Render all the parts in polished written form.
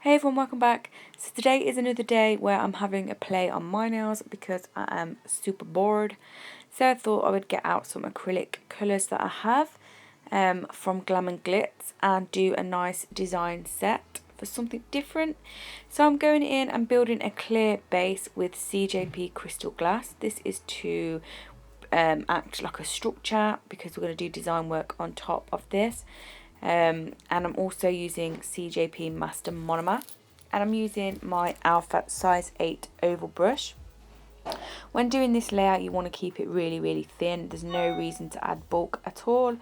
Hey everyone, welcome back. So today is another day where I'm having a play on my nails because I am super bored. So I thought I would get out some acrylic colours that I have from Glam and Glits and do a nice design set for something different. So I'm going in and building a clear base with CJP crystal glass. This is to act like a structure because we're going to do design work on top of this. And I'm also using CJP Master Monomer, and I'm using my Alpha size 8 oval brush. When doing this layout you want to keep it really thin. There's no reason to add bulk at all,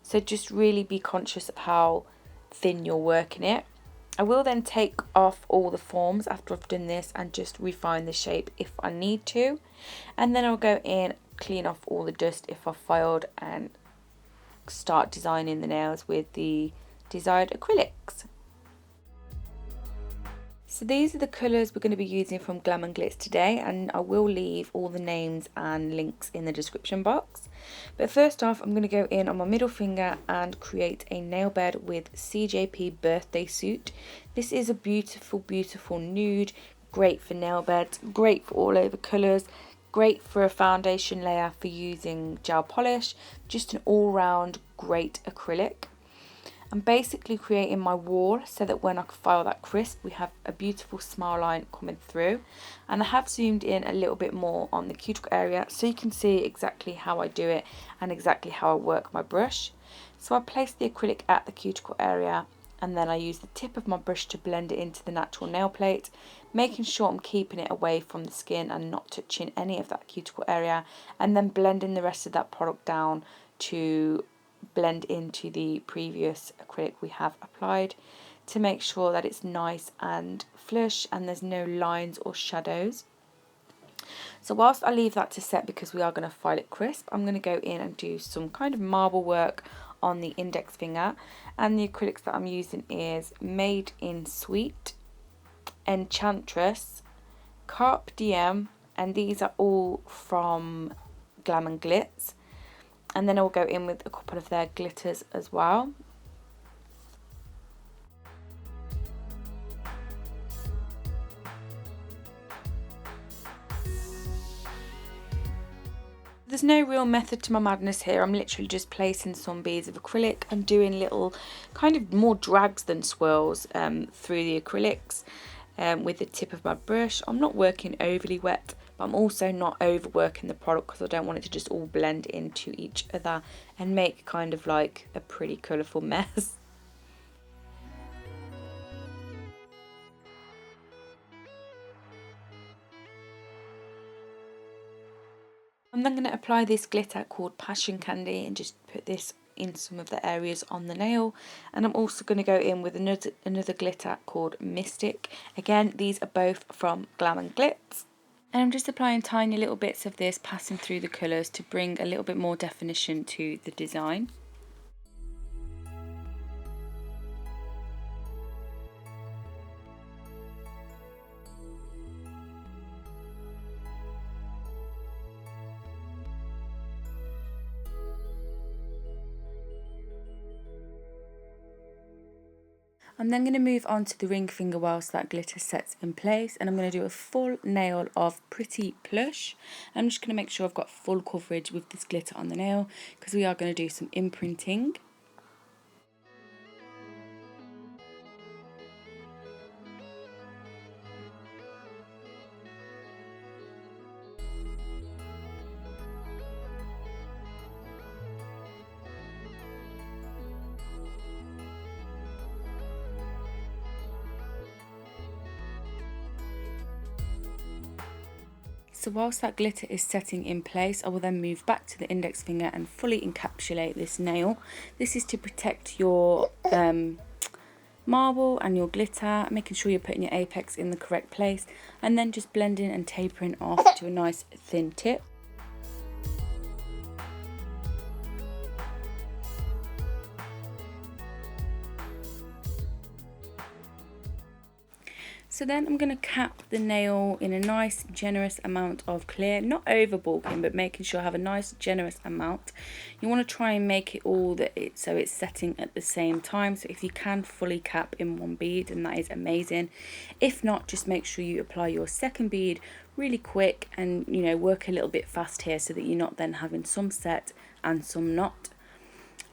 so just really be conscious of how thin you're working it. I will then take off all the forms after I've done this and just refine the shape if I need to, and then I'll go in, clean off all the dust if I've filed, and start designing the nails with the desired acrylics. So these are the colours we're going to be using from Glam and Glits today, and I will leave all the names and links in the description box. But first off, I'm going to go in on my middle finger and create a nail bed with CJP Birthday Suit. This is a beautiful nude, great for nail beds, great for all over colours, great for a foundation layer for using gel polish, just an all-round great acrylic. I'm basically creating my wall so that when I file that crisp we have a beautiful smile line coming through, and I have zoomed in a little bit more on the cuticle area so you can see exactly how I do it and exactly how I work my brush. So I place the acrylic at the cuticle area, and then I use the tip of my brush to blend it into the natural nail plate, making sure I'm keeping it away from the skin and not touching any of that cuticle area, and then blending the rest of that product down to blend into the previous acrylic we have applied to make sure that it's nice and flush and there's no lines or shadows. So whilst I leave that to set because we are going to file it crisp, I'm going to go in and do some kind of marble work on the index finger, and the acrylics that I'm using is Made in Sweet, Enchantress, Carpe diem, and these are all from Glam and Glits. And then I'll go in with a couple of their glitters as well. There's no real method to my madness here. I'm literally just placing some beads of acrylic and doing little kind of more drags than swirls through the acrylics with the tip of my brush. I'm not working overly wet, but I'm also not overworking the product because I don't want it to just all blend into each other and make kind of like a pretty colourful mess. I'm then going to apply this glitter called Passion Candy and just put this in some of the areas on the nail, and I'm also going to go in with another glitter called Mystic. Again, these are both from Glam and Glits, and I'm just applying tiny little bits of this, passing through the colours to bring a little bit more definition to the design. I'm then going to move on to the ring finger whilst that glitter sets in place, and I'm going to do a full nail of Pretty Plush. I'm just going to make sure I've got full coverage with this glitter on the nail because we are going to do some imprinting. So whilst that glitter is setting in place, I will then move back to the index finger and fully encapsulate this nail. This is to protect your marble and your glitter, making sure you're putting your apex in the correct place, and then just blending and tapering off to a nice thin tip. So then I'm going to cap the nail in a nice generous amount of clear, not over bulking, but making sure I have a nice generous amount. You want to try and make it all so it's setting at the same time. So if you can fully cap in one bead, then that is amazing. If not, just make sure you apply your second bead really quick and, you know, work a little bit fast here so that you're not then having some set and some not.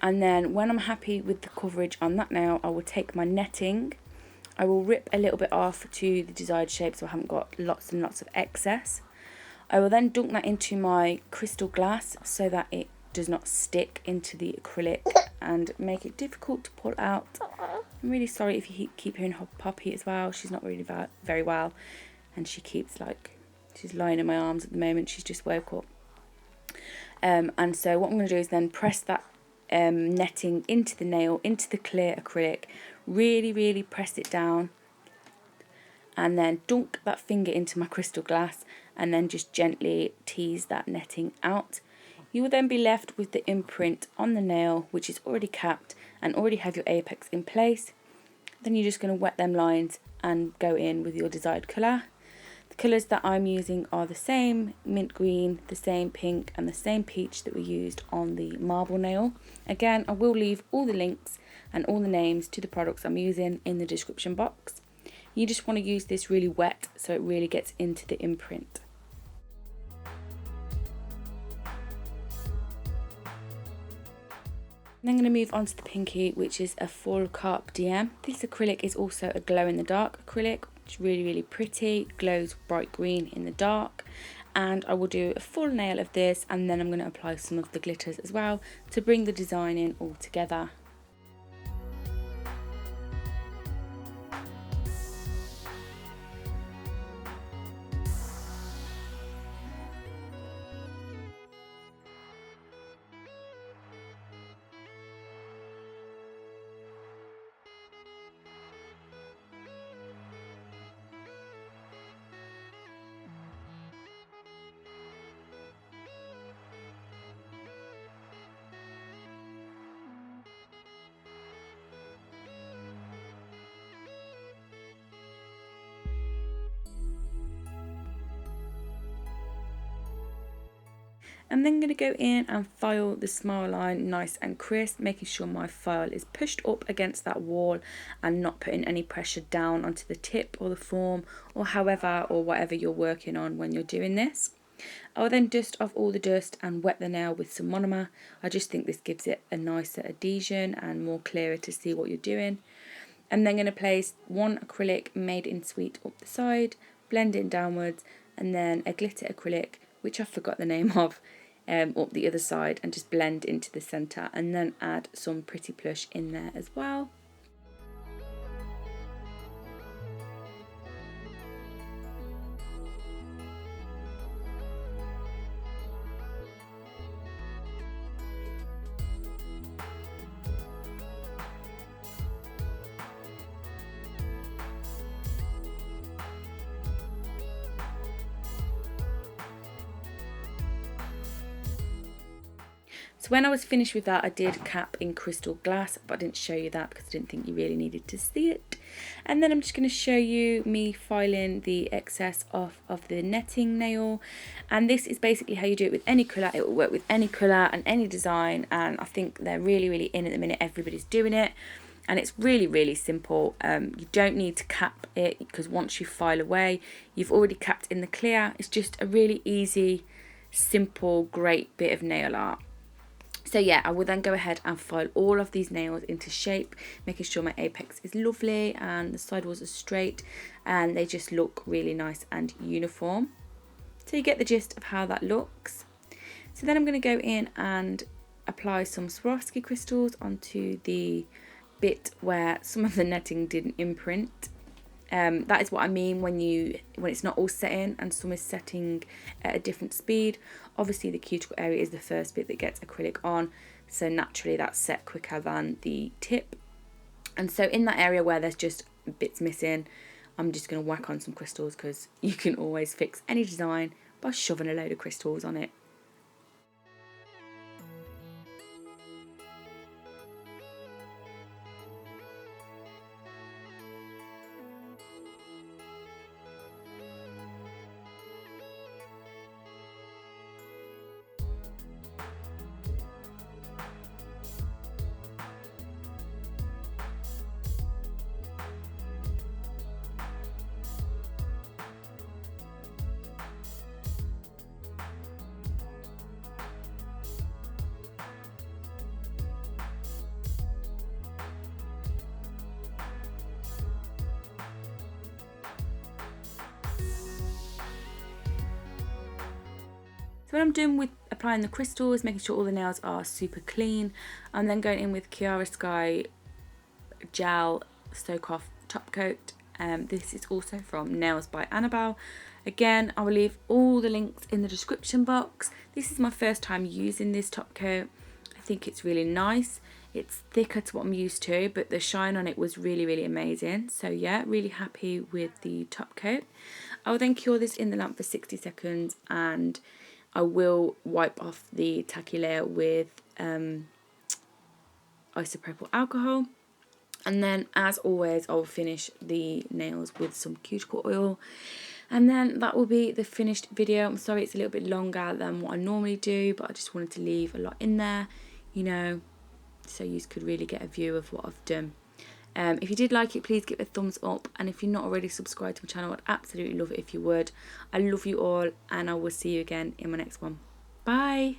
And then when I'm happy with the coverage on that nail, I will take my netting. I will rip a little bit off to the desired shape so I haven't got lots and lots of excess. I will then dunk that into my crystal glass so that it does not stick into the acrylic and make it difficult to pull out. I'm really sorry if you keep hearing her Poppy as well. She's not really very well, and she keeps she's lying in my arms at the moment. She's just woke up. And so what I'm going to do is then press that netting into the nail, into the clear acrylic, really press it down, and then dunk that finger into my crystal glass and then just gently tease that netting out. You will then be left with the imprint on the nail, which is already capped and already have your apex in place. Then you're just going to wet them lines and go in with your desired colour. The colours that I'm using are the same mint green, the same pink and the same peach that we used on the marble nail. Again, I will leave all the links and all the names to the products I'm using in the description box. You just want to use this really wet so it really gets into the imprint. Then I'm going to move on to the pinky, which is a full Carpe diem. This acrylic is also a glow in the dark acrylic. It's really pretty, glows bright green in the dark. And I will do a full nail of this, and then I'm going to apply some of the glitters as well to bring the design in all together. I'm then going to go in and file the smile line nice and crisp, making sure my file is pushed up against that wall and not putting any pressure down onto the tip or the form or however or whatever you're working on when you're doing this. I'll then dust off all the dust and wet the nail with some monomer. I just think this gives it a nicer adhesion and more clearer to see what you're doing. I'm then going to place one acrylic made in sweet up the side, blend it downwards, and then a glitter acrylic, which I forgot the name of, up the other side, and just blend into the centre, and then add some pretty plush in there as well. So when I was finished with that, I did cap in crystal glass, but I didn't show you that because I didn't think you really needed to see it. And then I'm just going to show you me filing the excess off of the netting nail. And this is basically how you do it with any colour. It will work with any colour and any design, and I think they're really in at the minute. Everybody's doing it. And it's really simple. You don't need to cap it because once you file away, you've already capped in the clear. It's just a really easy, simple, great bit of nail art. So yeah, I will then go ahead and file all of these nails into shape, making sure my apex is lovely and the sidewalls are straight and they just look really nice and uniform. So you get the gist of how that looks. So then I'm going to go in and apply some Swarovski crystals onto the bit where some of the netting didn't imprint. That is what I mean when it's not all set in and some is setting at a different speed. Obviously the cuticle area is the first bit that gets acrylic on, so naturally that's set quicker than the tip. And so in that area where there's just bits missing, I'm just going to whack on some crystals because you can always fix any design by shoving a load of crystals on it. when I'm done with applying the crystals, making sure all the nails are super clean, I'm then going in with Chiarosky Gel Soak Off Top Coat. This is also from Nails by Annabelle. Again, I will leave all the links in the description box. This is my first time using this top coat. I think it's really nice. It's thicker to what I'm used to, but the shine on it was really amazing. So yeah, really happy with the top coat. I will then cure this in the lamp for 60 seconds, and I will wipe off the tacky layer with isopropyl alcohol. And then, as always, I'll finish the nails with some cuticle oil. And then that will be the finished video. I'm sorry it's a little bit longer than what I normally do, but I just wanted to leave a lot in there, you know, so you could really get a view of what I've done. If you did like it, please give it a thumbs up. And if you're not already subscribed to my channel, I'd absolutely love it if you would. I love you all, and I will see you again in my next one. Bye!